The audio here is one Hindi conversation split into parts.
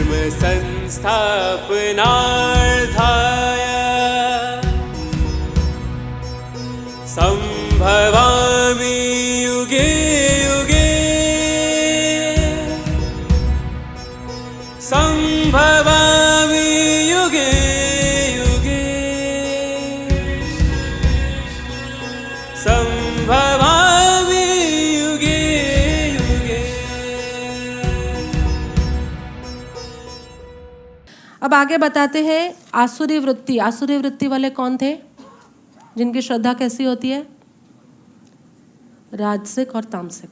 धर्म संस्थापनार्थाय संभवामि युगे युगे संभवामि युगे युगे संभवामि युगे युगे। अब आगे बताते हैं आसुरी वृत्ति। आसुरी वृत्ति वाले कौन थे जिनकी श्रद्धा कैसी होती है? राजसिक और तामसिक।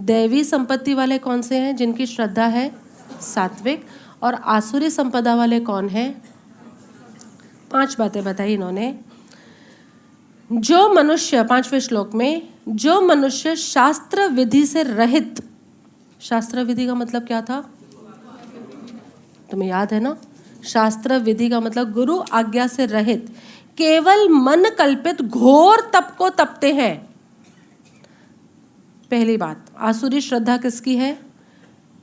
दैवी संपत्ति वाले कौन से हैं जिनकी श्रद्धा है सात्विक। और आसुरी संपदा वाले कौन हैं? 5 बातें बताई इन्होंने। जो मनुष्य, 5वें श्लोक में, जो मनुष्य शास्त्र विधि से रहित, शास्त्र विधि का मतलब क्या था? तुम्हें याद है ना? शास्त्र विधि का मतलब गुरु आज्ञा से रहित केवल मन कल्पित घोर तप को तपते हैं। पहली बात, आसुरी श्रद्धा किसकी है?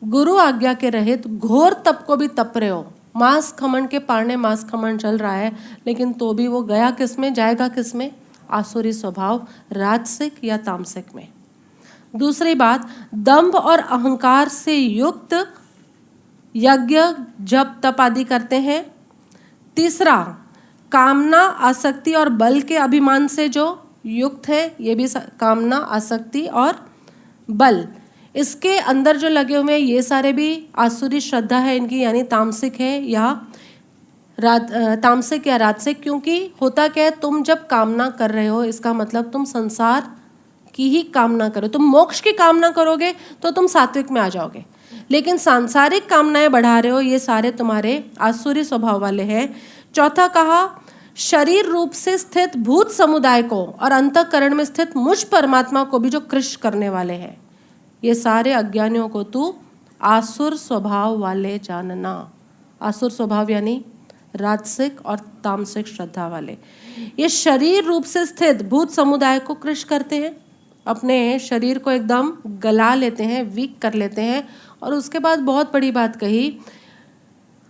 गुरु आज्ञा के रहित घोर तप को भी तप रहे हो। मांस खमन के पारने मांस खमन चल रहा है, लेकिन तो भी वो गया किस में, जाएगा किस में? आसुरी स्वभाव, राजसिक या तामसिक में। दूसरी बात, दंभ और अहंकार से युक्त यज्ञ जप तप आदि करते हैं। तीसरा, कामना आसक्ति और बल के अभिमान से जो युक्त है, ये भी कामना आसक्ति और बल, इसके अंदर जो लगे हुए हैं ये सारे भी आसुरी श्रद्धा है इनकी, यानी तामसिक है या तामसिक या राजसिक। क्योंकि होता क्या है, तुम जब कामना कर रहे हो इसका मतलब तुम संसार की ही कामना करो। तुम मोक्ष की कामना करोगे तो तुम सात्विक में आ जाओगे, लेकिन सांसारिक कामनाएं बढ़ा रहे हो, ये सारे तुम्हारे आसुरी स्वभाव वाले हैं। चौथा कहा, शरीर रूप से स्थित भूत समुदाय को और अंतःकरण में स्थित मुझ परमात्मा को भी जो कृष्ण करने वाले हैं, ये सारे अज्ञानियों को तू आसुर स्वभाव वाले जानना। आसुर स्वभाव यानी राजसिक और तामसिक श्रद्धा वाले। ये शरीर रूप से स्थित भूत समुदाय को कृष्ण करते हैं, अपने शरीर को एकदम गला लेते हैं, वीक कर लेते हैं। और उसके बाद बहुत बड़ी बात कही,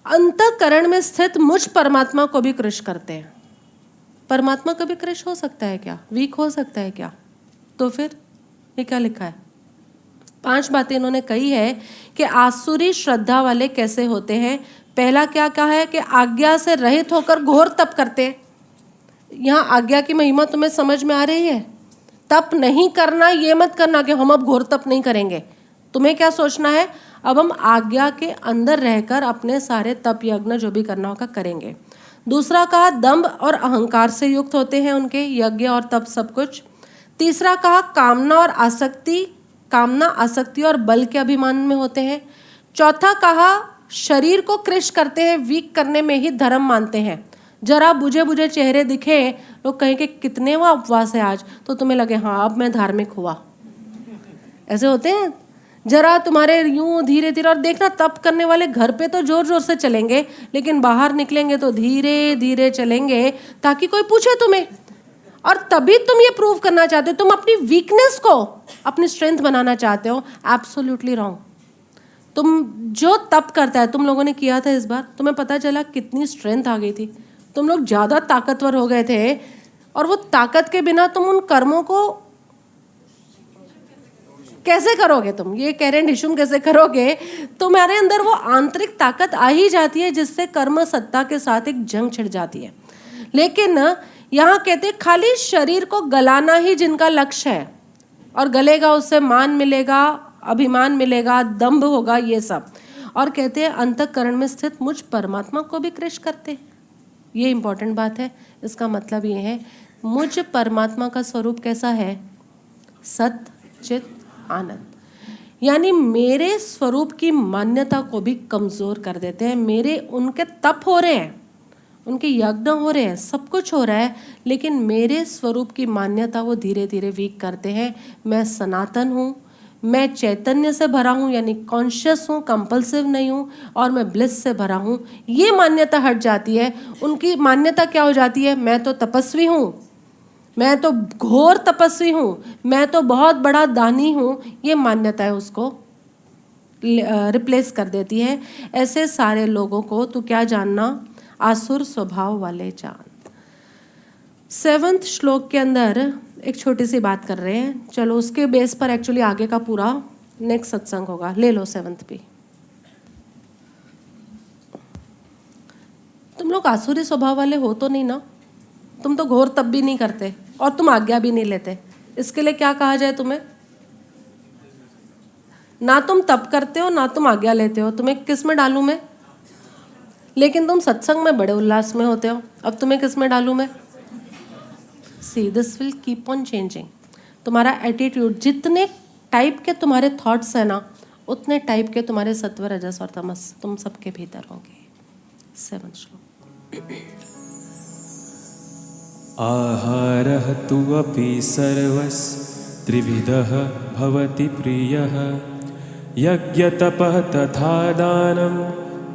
अंतःकरण में स्थित मुझ परमात्मा को भी कृष्ण करते हैं। परमात्मा कभी कृष्ण हो सकता है क्या? वीक हो सकता है क्या? तो फिर ये क्या लिखा है? 5 बातें इन्होंने कही है कि आसुरी श्रद्धा वाले कैसे होते हैं। पहला क्या कहा है कि आज्ञा से रहित होकर घोर तप करते हैं। यहाँ आज्ञा की महिमा तुम्हें समझ में आ रही है? तप नहीं करना, ये मत करना कि हम अब घोर तप नहीं करेंगे। तुम्हें क्या सोचना है, अब हम आज्ञा के अंदर रहकर अपने सारे तप यज्ञ जो भी करना होगा करेंगे। दूसरा कहा, दंभ और अहंकार से युक्त होते हैं उनके यज्ञ और तप सब कुछ। तीसरा कहा, कामना आसक्ति और बल के अभिमान में होते हैं। चौथा कहा, शरीर को कृश करते हैं, वीक करने में ही धर्म मानते हैं। जरा बुझे बुझे चेहरे दिखे, लोग कहें कि कितनेवां उपवास है आज, तो तुम्हें लगे हाँ अब मैं धार्मिक हुआ। ऐसे होते हैं। जरा तुम्हारे यूं धीरे धीरे, और देखना तप करने वाले घर पे तो जोर जोर से चलेंगे, लेकिन बाहर निकलेंगे तो धीरे धीरे चलेंगे ताकि कोई पूछे तुम्हें। और तभी तुम ये प्रूव करना चाहते हो, तुम अपनी वीकनेस को अपनी स्ट्रेंथ बनाना चाहते हो। Absolutely wrong. तुम जो तप करता है, तुम लोगों ने किया था इस बार, तुम्हें पता चला कितनी स्ट्रेंथ आ गई थी। तुम लोग ज़्यादा ताकतवर हो गए थे, और वो ताकत के बिना तुम उन कर्मों को कैसे करोगे? तुम ये करें निशुम कैसे करोगे? तुम्हारे अंदर वो आंतरिक ताकत आ ही जाती है जिससे कर्म सत्ता के साथ एक जंग छिड़ जाती है। लेकिन यहाँ कहते खाली शरीर को गलाना ही जिनका लक्ष्य है, और गलेगा उससे मान मिलेगा, अभिमान मिलेगा, दंभ होगा, ये सब। और कहते हैं अंतःकरण में स्थित मुझ परमात्मा को भी कृष्ण करते हैं। ये इंपॉर्टेंट बात है। इसका मतलब ये है, मुझ परमात्मा का स्वरूप कैसा है? सत्य चित आनंद। यानी मेरे स्वरूप की मान्यता को भी कमजोर कर देते हैं। मेरे उनके तप हो रहे हैं, उनके यज्ञ हो रहे हैं, सब कुछ हो रहा है, लेकिन मेरे स्वरूप की मान्यता वो धीरे धीरे वीक करते हैं। मैं सनातन हूँ, मैं चैतन्य से भरा हूँ, यानी कॉन्शियस हूँ, कंपल्सिव नहीं हूँ, और मैं ब्लिस से भरा हूँ। ये मान्यता हट जाती है। उनकी मान्यता क्या हो जाती है? मैं तो तपस्वी हूँ, मैं तो घोर तपस्वी हूँ, मैं तो बहुत बड़ा दानी हूँ। ये मान्यता है उसको रिप्लेस कर देती है। ऐसे सारे लोगों को तू क्या जानना, आसुर स्वभाव वाले जान। 7वें श्लोक के अंदर एक छोटी सी बात कर रहे हैं, चलो उसके बेस पर एक्चुअली आगे का पूरा नेक्स्ट सत्संग होगा। ले लो 7वें भी। तुम लोग आसुरी स्वभाव वाले हो तो नहीं ना? तुम तो घोर तप भी नहीं करते और तुम आज्ञा भी नहीं लेते। इसके लिए क्या कहा जाए तुम्हें? ना तुम तप करते हो ना तुम आज्ञा लेते हो, तुम्हें किस में डालूं मैं? लेकिन तुम सत्संग में बड़े उल्लास में होते हो, अब तुम्हें किस में डालूं मैं? See this will keep on changing. तुम्हारा एटीट्यूड, जितने टाइप के तुम्हारे थॉट्स है ना, उतने टाइप के तुम्हारे सत्व रजस और तमस तुम सबके भीतर होंगे। 7 श्लोक। आहारः तु अपि सर्वस् त्रिविधः भवति प्रियः यज्ञतपः तथा दानं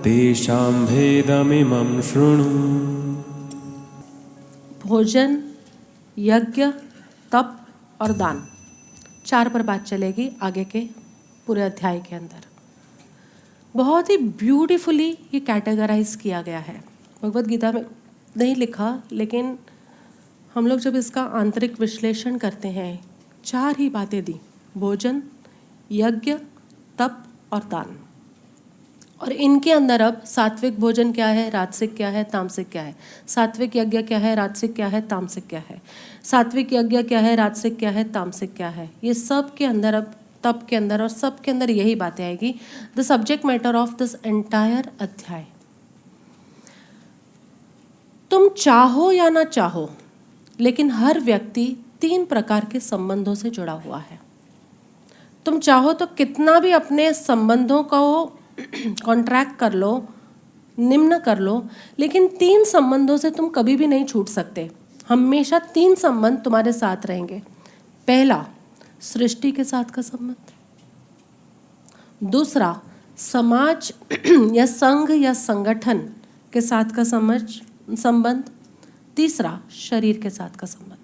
तेषां भेदमिमं शृणु। भोजन, यज्ञ, तप और दान, 4 पर बात चलेगी आगे के पूरे अध्याय के अंदर। बहुत ही ब्यूटीफुली ये कैटेगराइज किया गया है। भगवद गीता में नहीं लिखा, लेकिन हम लोग जब इसका आंतरिक विश्लेषण करते हैं, 4 ही बातें दी, भोजन, यज्ञ, तप और दान। और इनके अंदर अब सात्विक भोजन क्या है, राजसिक क्या है, तामसिक क्या है, सात्विक यज्ञ क्या है, राजसिक क्या है, तामसिक क्या है, सात्विक यज्ञ क्या है, राजसिक क्या है, तामसिक क्या है, ये सब के अंदर अब तप के अंदर और सब के अंदर यही बातें आएगी। The subject matter of this entire अध्याय। तुम चाहो या ना चाहो, लेकिन हर व्यक्ति 3 प्रकार के संबंधों से जुड़ा हुआ है। तुम चाहो तो कितना भी अपने संबंधों को कॉन्ट्रैक्ट कर लो, निम्न कर लो, लेकिन 3 संबंधों से तुम कभी भी नहीं छूट सकते। हमेशा 3 संबंध तुम्हारे साथ रहेंगे। पहला, सृष्टि के साथ का संबंध। दूसरा, समाज या संघ या संगठन के साथ का संबंध। तीसरा, शरीर के साथ का संबंध।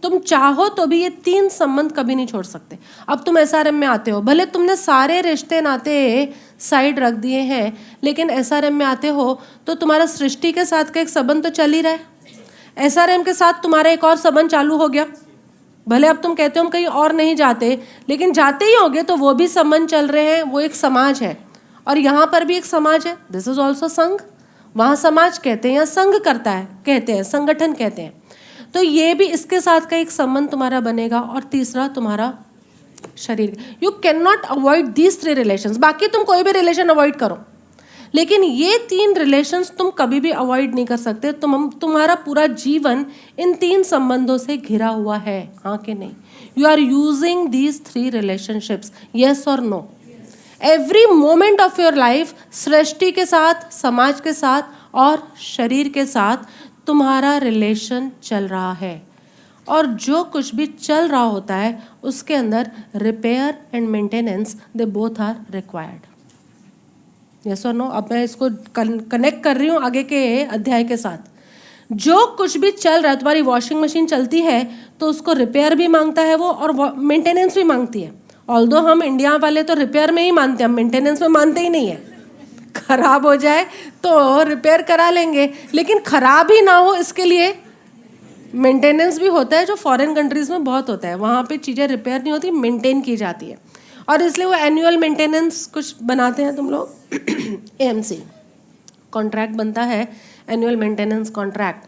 तुम चाहो तो भी ये 3 संबंध कभी नहीं छोड़ सकते। अब तुम एसआरएम में आते हो, भले तुमने सारे रिश्ते नाते साइड रख दिए हैं, लेकिन एसआरएम में आते हो तो तुम्हारा सृष्टि के साथ का एक संबंध तो चल ही रहा है। एसआरएम के साथ तुम्हारा एक और संबंध चालू हो गया। भले अब तुम कहते हो हम कहीं और नहीं जाते, लेकिन जाते ही होगे तो वो भी संबंध चल रहे हैं। वो एक समाज है और यहाँ पर भी एक समाज है। दिस इज ऑल्सो संघ। वहाँ समाज कहते हैं या संघ करता है, कहते हैं संगठन कहते हैं। तो ये भी इसके साथ का एक संबंध तुम्हारा बनेगा। और तीसरा तुम्हारा शरीर। You can not avoid these 3 relations. बाकी तुम कोई भी रिलेशन अवॉइड करो, लेकिन ये 3 रिलेशंस तुम कभी भी अवॉइड नहीं कर सकते। तुम्हारा पूरा जीवन इन 3 संबंधों से घिरा हुआ है, हाँ कि नहीं? You are using these 3 relationships, yes और no. Every moment of your life सृष्टि के साथ, समाज के साथ और शरीर के साथ तुम्हारा रिलेशन चल रहा है। और जो कुछ भी चल रहा होता है उसके अंदर repair and maintenance, they both are required. Yes और नो? अब मैं इसको कनेक्ट कर रही हूँ आगे के अध्याय के साथ। जो कुछ भी चल रहा है, तुम्हारी वॉशिंग मशीन चलती है तो उसको रिपेयर भी मांगता है वो, और मेंटेनेंस भी मांगती है। ऑल्दो हम इंडिया वाले तो रिपेयर में ही मानते हैं, हम मेंटेनेंस में मानते ही नहीं है। खराब हो जाए तो रिपेयर करा लेंगे, लेकिन खराब ही ना हो इसके लिए मेंटेनेंस भी होता है, जो फॉरेन कंट्रीज में बहुत होता है। वहाँ पे चीज़ें रिपेयर नहीं होती, मेंटेन की जाती है। और इसलिए वो एनुअल मेंटेनेंस कुछ बनाते हैं तुम लोग, एएमसी कॉन्ट्रैक्ट बनता है, एनुअल मेंटेनेंस कॉन्ट्रैक्ट।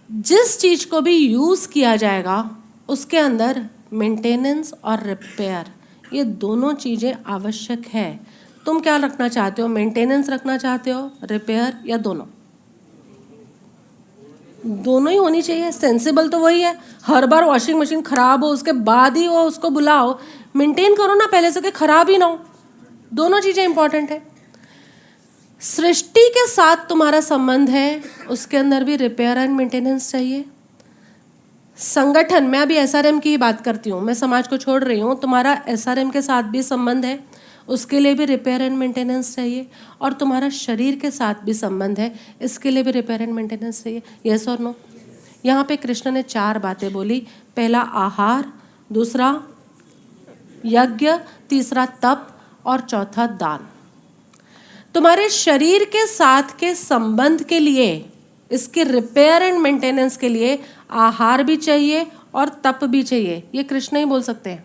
जिस चीज़ को भी यूज़ किया जाएगा उसके अंदर मेंटेनेंस और रिपेयर, ये दोनों चीज़ें आवश्यक है। तुम क्या रखना चाहते हो? मेंटेनेंस रखना चाहते हो, रिपेयर, या दोनों? दोनों ही होनी चाहिए। सेंसिबल तो वही है, हर बार वॉशिंग मशीन खराब हो उसके बाद ही वो उसको बुलाओ। मेंटेन करो ना पहले से कि खराब ही ना हो। दोनों चीज़ें इंपॉर्टेंट है। सृष्टि के साथ तुम्हारा संबंध है, उसके अंदर भी रिपेयर एंड मेंटेनेंस चाहिए। संगठन, मैं अभी एसआरएम की ही बात करती हूँ, मैं समाज को छोड़ रही हूँ। तुम्हारा एसआरएम के साथ भी संबंध है, उसके लिए भी रिपेयर एंड मेंटेनेंस चाहिए। और तुम्हारा शरीर के साथ भी संबंध है, इसके लिए भी रिपेयर एंड मेंटेनेंस चाहिए। यस और नो? यहाँ पे कृष्ण ने 4 बातें बोली। पहला आहार, दूसरा यज्ञ, तीसरा तप और चौथा दान। तुम्हारे शरीर के साथ के संबंध के लिए, इसके रिपेयर एंड मेंटेनेंस के लिए आहार भी चाहिए और तप भी चाहिए। ये कृष्ण ही बोल सकते हैं।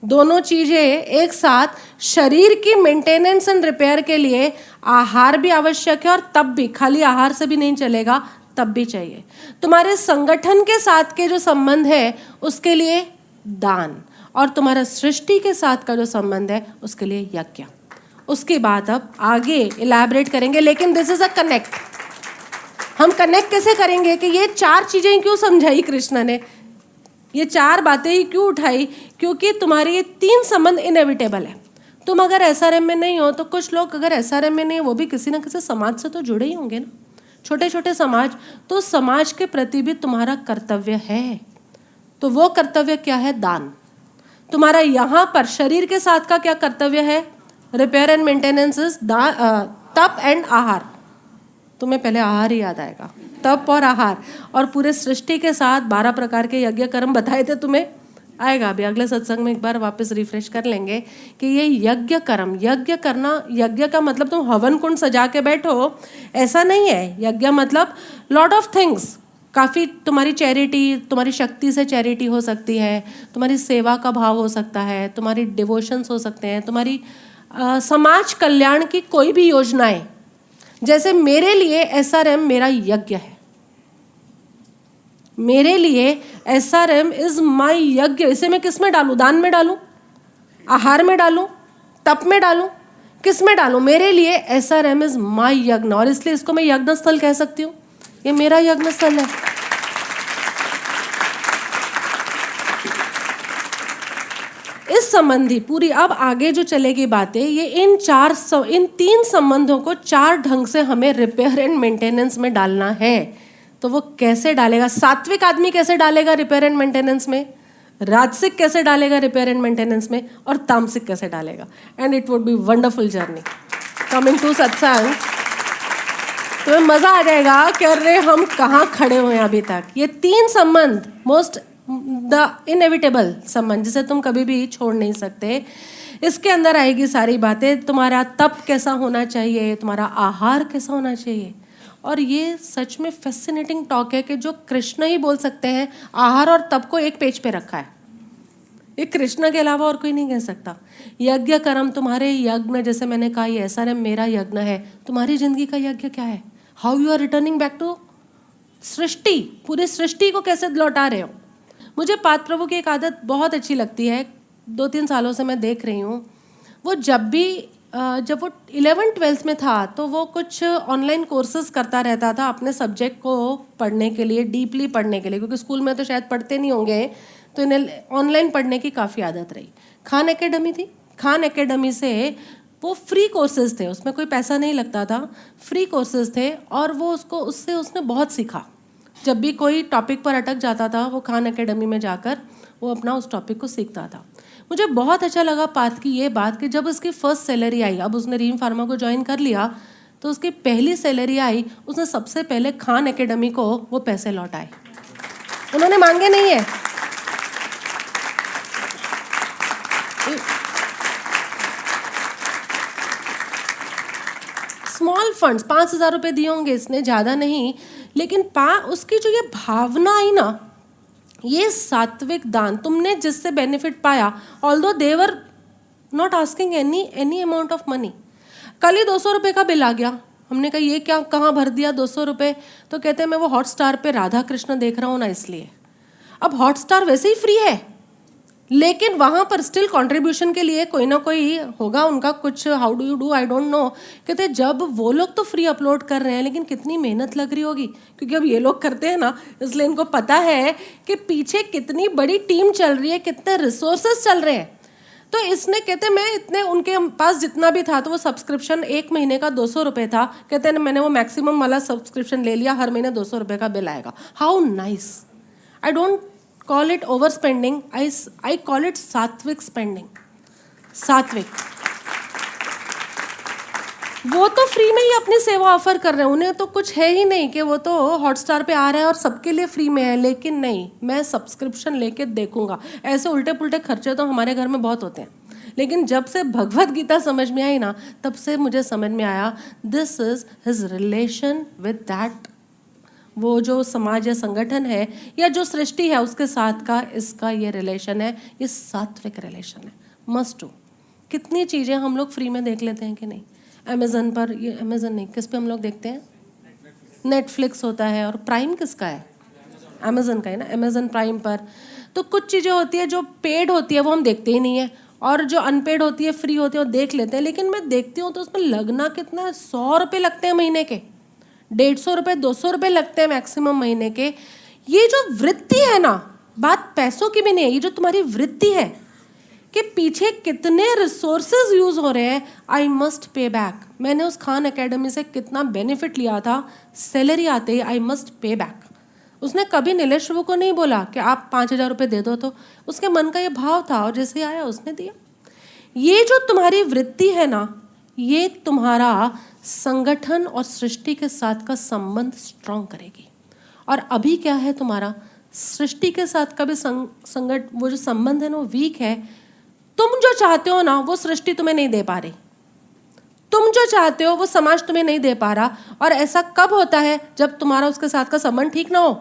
दोनों चीजें एक साथ, शरीर की मेंटेनेंस एंड रिपेयर के लिए आहार भी आवश्यक है और तप भी, खाली आहार से भी नहीं चलेगा, तप भी चाहिए। तुम्हारे संगठन के साथ के जो संबंध है उसके लिए दान, और तुम्हारा सृष्टि के साथ का जो संबंध है उसके लिए यज्ञ। उसके बाद अब आगे इलैबोरेट करेंगे, लेकिन दिस इज अ कनेक्ट। हम कनेक्ट कैसे करेंगे कि ये चार चीजें क्यों समझाई कृष्ण ने, ये चार बातें ही क्यों उठाई? क्योंकि तुम्हारे ये तीन संबंध इनएविटेबल है। तुम अगर एसआरएम में नहीं हो तो कुछ लोग अगर एसआरएम में नहीं, वो भी किसी ना किसी समाज से तो जुड़े ही होंगे ना, छोटे छोटे समाज। तो समाज के प्रति भी तुम्हारा कर्तव्य है। तो वो कर्तव्य क्या है? दान। तुम्हारा यहाँ पर शरीर के साथ का क्या कर्तव्य है? रिपेयर एंड मेंटेनेंस, तप एंड आहार। तुम्हें पहले आहार ही याद आएगा, तप और आहार। और पूरे सृष्टि के साथ 12 प्रकार के यज्ञ कर्म बताए थे, तुम्हें आएगा अभी अगले सत्संग में, एक बार वापस रिफ्रेश कर लेंगे कि ये यज्ञ कर्म, यज्ञ करना, यज्ञ का मतलब तुम हवन कुंड सजा के बैठो ऐसा नहीं है। यज्ञ मतलब लॉट ऑफ थिंग्स, काफ़ी तुम्हारी चैरिटी, तुम्हारी शक्ति से चैरिटी हो सकती है, तुम्हारी सेवा का भाव हो सकता है, तुम्हारी डिवोशंस हो सकते हैं, तुम्हारी समाज कल्याण की कोई भी योजनाएं। जैसे मेरे लिए एसआरएम मेरा यज्ञ है, मेरे लिए एसआरएम इज माय यज्ञ। इसे मैं किस में डालूं? दान में डालूं, आहार में डालूं, तप में डालूं, किस में डालूं? मेरे लिए एसआरएम इज माय यज्ञ, और इसलिए इसको मैं यज्ञ स्थल कह सकती हूँ। ये मेरा यज्ञ स्थल है। इस संबंधी पूरी अब आगे जो चलेगी बातें, ये इन तीन संबंधों को चार ढंग से हमें रिपेयर एंड मेंटेनेंस में डालना है। तो वो कैसे डालेगा? सात्विक आदमी कैसे डालेगा रिपेयर एंड मेंटेनेंस में, राजसिक कैसे डालेगा रिपेयर एंड मेंटेनेंस में, और तामसिक कैसे डालेगा। And it would be wonderful journey coming to satsang. तो मजा आ जाएगा कि अरे हम कहाँ खड़े हुए हैं अभी तक। ये तीन संबंध, मोस्ट द इनएविटेबल संबंध, जिसे तुम कभी भी छोड़ नहीं सकते, इसके अंदर आएगी सारी बातें। तुम्हारा तप कैसा होना चाहिए, तुम्हारा आहार कैसा होना चाहिए। और ये सच में फैसिनेटिंग टॉक है कि जो कृष्ण ही बोल सकते हैं, आहार और तप को एक पेज पे रखा है। ये कृष्ण के अलावा और कोई नहीं कह सकता। यज्ञ कर्म, तुम्हारे यज्ञ, जैसे मैंने कहा ये एसआरएम मेरा यज्ञ है। तुम्हारी जिंदगी का यज्ञ क्या है? How you are returning back to सृष्टि, पूरी सृष्टि को कैसे लौटा रहे हो। मुझे पाद प्रभु की एक आदत बहुत अच्छी लगती है, 2-3 सालों से मैं देख रही हूँ। वो जब वो 11th-12th में था तो वो कुछ ऑनलाइन कोर्सेज करता रहता था अपने सब्जेक्ट को पढ़ने के लिए, डीपली पढ़ने के लिए, क्योंकि स्कूल में तो शायद पढ़ते नहीं होंगे, तो इन्हें ऑनलाइन पढ़ने की काफ़ी आदत रही। खान एकेडमी थी, खान एकेडमी से वो फ्री कोर्सेज थे, उसमें कोई पैसा नहीं लगता था, फ्री कोर्सेज थे। और वो उसने बहुत सीखा। जब भी कोई टॉपिक पर अटक जाता था, वो खान एकेडमी में जाकर वो अपना उस टॉपिक को सीखता था। मुझे बहुत अच्छा लगा पार्थ की ये बात कि जब उसकी फर्स्ट सैलरी आई, अब उसने रीम फार्मा को ज्वाइन कर लिया, तो उसकी पहली सैलरी आई, उसने सबसे पहले खान एकेडमी को वो पैसे लौटाए। उन्होंने मांगे नहीं है। स्मॉल फंड्स 5,000 रुपये दिए होंगे इसने, ज़्यादा नहीं, लेकिन उसकी जो ये भावना आई ना, ये सात्विक दान, तुमने जिससे बेनिफिट पाया, although they were not asking any amount of money. कल ही 200 रुपये का बिल आ गया, हमने कहा ये क्या, कहाँ भर दिया 200 रुपये? तो कहते हैं मैं वो हॉटस्टार पे राधा कृष्ण देख रहा हूँ ना, इसलिए। अब हॉटस्टार वैसे ही फ्री है, लेकिन वहाँ पर स्टिल कंट्रीब्यूशन के लिए कोई ना कोई होगा उनका कुछ। How do you do, I don't know. कहते जब वो लोग तो फ्री अपलोड कर रहे हैं, लेकिन कितनी मेहनत लग रही होगी, क्योंकि अब ये लोग करते हैं ना, इसलिए इनको पता है कि पीछे कितनी बड़ी टीम चल रही है, कितने रिसोर्सेज चल रहे हैं। तो इसने, कहते मैं इतने, उनके पास जितना भी था, तो वो सब्सक्रिप्शन 1 महीने का 200 रुपये था। कहते हैं मैंने वो मैक्सिमम वाला सब्सक्रिप्शन ले लिया, हर महीने 200 रुपये का बिल आएगा। How nice. I don't call it overspending, I call it सात्विक स्पेंडिंग। सात्विक, वो तो फ्री में ही अपनी सेवा ऑफर कर रहे हैं, उन्हें तो कुछ है ही नहीं कि वो तो हॉटस्टार पे आ रहा है और सबके लिए फ्री में है। लेकिन नहीं, मैं सब्सक्रिप्शन लेके देखूंगा। ऐसे उल्टे पुल्टे खर्चे तो हमारे घर में बहुत होते हैं, लेकिन जब से भगवत गीता समझ में आई ना, तब से मुझे समझ में आया this is his relation with that, वो जो समाज या संगठन है या जो सृष्टि है उसके साथ का इसका ये रिलेशन है, ये सात्विक रिलेशन है। Must to. कितनी चीज़ें हम लोग फ्री में देख लेते हैं कि नहीं? अमेज़न पर, ये अमेज़न नहीं, किस पे हम लोग देखते हैं? नेटफ्लिक्स होता है। और प्राइम किसका है? अमेज़न का है ना, अमेज़न प्राइम पर। तो कुछ चीज़ें होती है जो पेड होती है वो हम देखते ही नहीं है, और जो अनपेड होती है, फ्री होती है, वो देख लेते हैं। लेकिन मैं देखती हूँ तो उसमें लगना कितना, 100 रुपये लगते हैं महीने के, 150 रुपये, 200 रुपये लगते हैं मैक्सिमम महीने के। ये जो वृत्ति है ना, बात पैसों की भी नहीं है, ये जो तुम्हारी वृत्ति है कि पीछे कितने रिसोर्सेज यूज हो रहे हैं, आई मस्ट पे बैक। मैंने उस खान एकेडमी से कितना बेनिफिट लिया था, सैलरी आते ही आई मस्ट पे बैक। उसने कभी नीलेश प्रभु को नहीं बोला कि आप 5,000 रुपये दे दो, तो उसके मन का ये भाव था और जैसे आया उसने दिया। ये जो तुम्हारी वृत्ति है ना, ये तुम्हारा संगठन और सृष्टि के साथ का संबंध स्ट्रॉन्ग करेगी। और अभी क्या है, तुम्हारा सृष्टि के साथ का भी वो जो संबंध है ना, वो वीक है। तुम जो चाहते हो ना, वो सृष्टि तुम्हें नहीं दे पा रही। तुम जो चाहते हो वो समाज तुम्हें नहीं दे पा रहा। और ऐसा कब होता है? जब तुम्हारा उसके साथ का संबंध ठीक ना हो।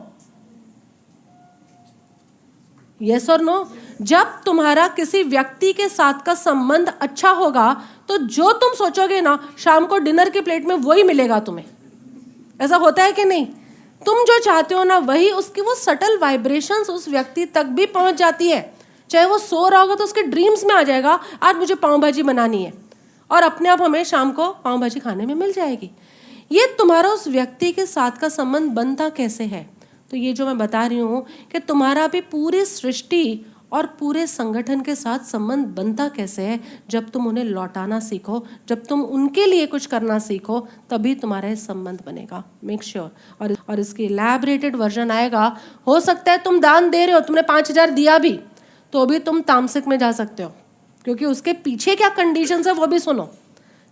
यस और नो? जब तुम्हारा किसी व्यक्ति के साथ का संबंध अच्छा होगा तो जो तुम सोचोगे ना, शाम को डिनर की प्लेट में वही मिलेगा तुम्हें। ऐसा होता है कि नहीं? तुम जो चाहते हो ना, वही उसकी वो सटल वाइब्रेशंस उस व्यक्ति तक भी पहुंच जाती है। चाहे वो सो रहा होगा तो उसके ड्रीम्स में आ जाएगा, आज मुझे पाव भाजी बनानी है, और अपने आप हमें शाम को पाव भाजी खाने में मिल जाएगी। ये तुम्हारा उस व्यक्ति के साथ का संबंध बनता कैसे है? तो ये जो मैं बता रही हूँ कि तुम्हारा भी पूरी सृष्टि और पूरे संगठन के साथ संबंध बनता कैसे है, जब तुम उन्हें लौटाना सीखो, जब तुम उनके लिए कुछ करना सीखो, तभी तुम्हारा ये संबंध बनेगा। Make sure. और इसकी इलैबोरेटेड वर्जन आएगा। हो सकता है तुम दान दे रहे हो, तुमने 5,000 दिया भी, तो भी तुम तामसिक में जा सकते हो, क्योंकि उसके पीछे क्या कंडीशंस है वो भी सुनो।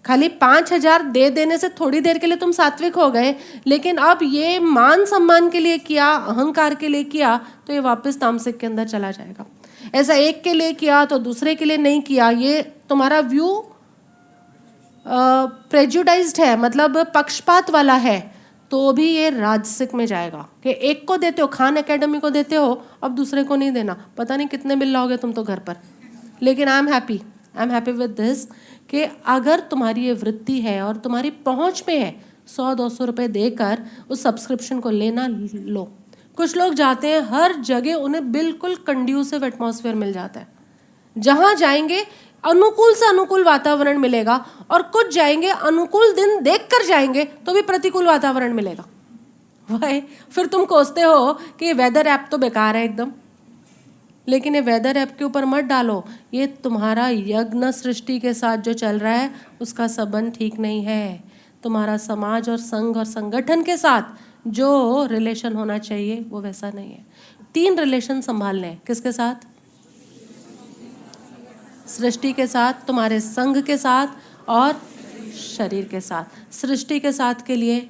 खाली 5,000 दे देने से थोड़ी देर के लिए तुम सात्विक हो गए, लेकिन अब ये मान सम्मान के लिए किया, अहंकार के लिए किया, तो ये वापस तामसिक के अंदर चला जाएगा। ऐसा एक के लिए किया तो दूसरे के लिए नहीं किया, ये तुम्हारा व्यू प्रेजुडाइज्ड है, मतलब पक्षपात वाला है, तो भी ये राजसिक में जाएगा। कि एक को देते हो, खान एकेडमी को देते हो, अब दूसरे को नहीं देना। पता नहीं कितने बिल लाओगे तुम तो घर पर। लेकिन I am happy with this कि अगर तुम्हारी ये वृत्ति है और तुम्हारी पहुंच में है, 100-200 रुपये देकर उस सब्सक्रिप्शन को लेना, लो। कुछ लोग जाते हैं हर जगह, उन्हें बिल्कुल कंड्यूसिव एटमॉस्फेयर मिल जाता है। जहाँ जाएंगे अनुकूल से अनुकूल वातावरण मिलेगा, और कुछ जाएंगे अनुकूल दिन देखकर जाएंगे तो भी प्रतिकूल वातावरण मिलेगा। वही फिर तुम कोसते हो कि ये वेदर ऐप तो बेकार है एकदम। लेकिन ये वेदर ऐप के ऊपर मत डालो, ये तुम्हारा यज्ञ सृष्टि के साथ जो चल रहा है उसका संबंध ठीक नहीं है। तुम्हारा समाज और संघ और संगठन के साथ जो रिलेशन होना चाहिए वो वैसा नहीं है। 3 रिलेशन संभालने हैं। किसके साथ? सृष्टि के साथ, तुम्हारे संघ के साथ और शरीर के साथ। सृष्टि के साथ के लिए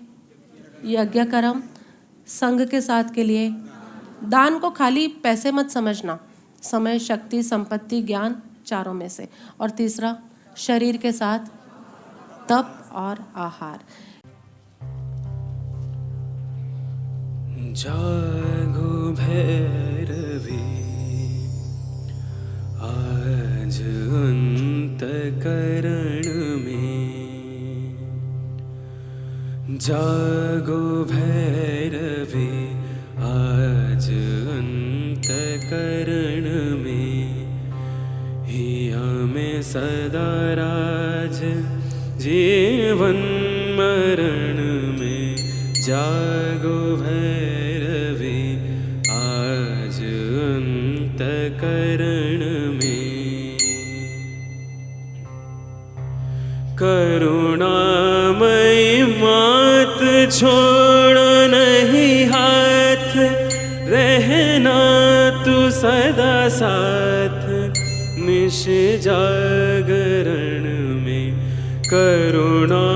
यज्ञ कर्म, संघ के साथ के लिए दान को खाली पैसे मत समझना, समय, शक्ति, संपत्ति, ज्ञान, चारों में से। और तीसरा शरीर के साथ तप और आहार। जागो भैरवी आज अंतकरण में, जागो भैरवी आज अंतकरण में, हिया में सदा राज जीवन मरण में। जागो भैरवी आज अंतकरण में, करुणामयी मात छोड़ो नहीं हाथ, रहना तू सदा साथ निश जागरण में। करुणामयी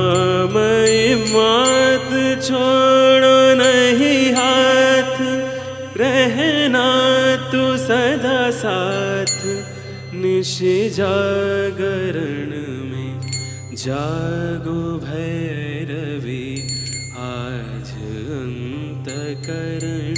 मात छोड़ो नहीं हाथ, रहना तू सदा साथ निशि जागरण में जागो भैरवी आज अंतकरण